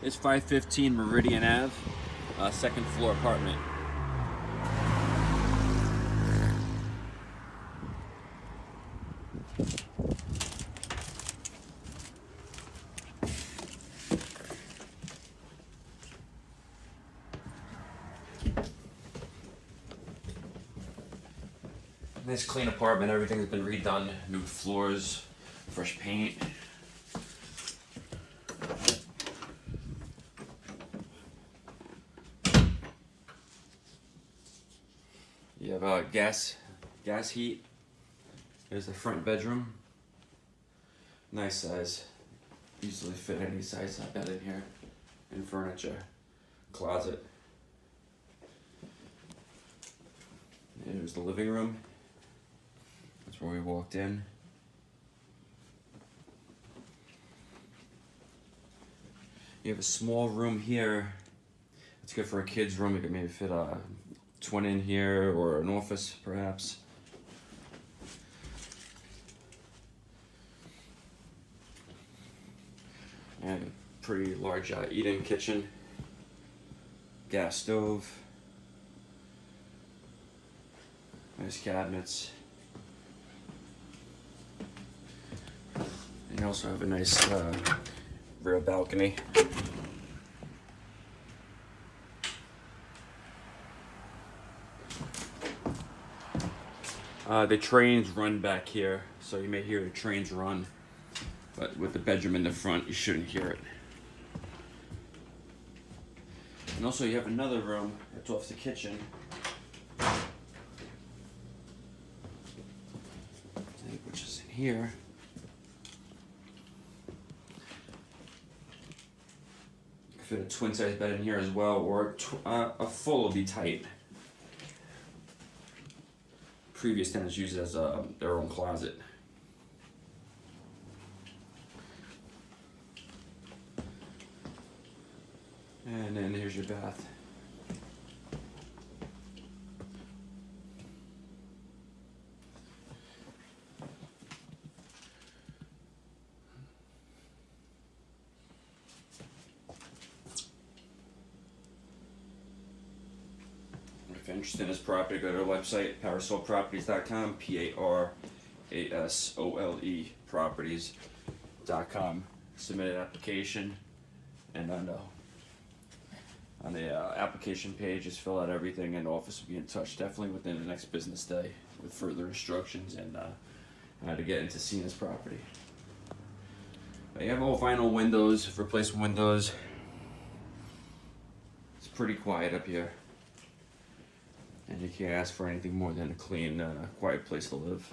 It's 515 Meridian Ave, second floor apartment. Nice clean apartment, everything's been redone, new floors, fresh paint. You have gas heat. There's the front bedroom. Nice size. Easily fit any size bed in here. And furniture. Closet. Here's the living room. That's where we walked in. You have a small room here. It's good for a kid's room. You could maybe fit a twin in here or an office perhaps. And a pretty large eat-in kitchen. Gas stove. Nice cabinets. And you also have a nice rear balcony. The trains run back here, so you may hear the trains run, but with the bedroom in the front, you shouldn't hear it. And also you have another room that's off the kitchen. Which is in here. You can fit a twin size bed in here as well, or a full will be tight. Previous tenants used it as their own closet. And then here's your bath. If you're interested in this property, go to our website, parasoleproperties.com, P-A-R-A-S-O-L-E properties.com. Submit an application, and on the application page, just fill out everything, and the office will be in touch definitely within the next business day with further instructions and how to get into seeing this property. But you have all vinyl windows, replacement windows. It's pretty quiet up here. And you can't ask for anything more than a clean, quiet place to live.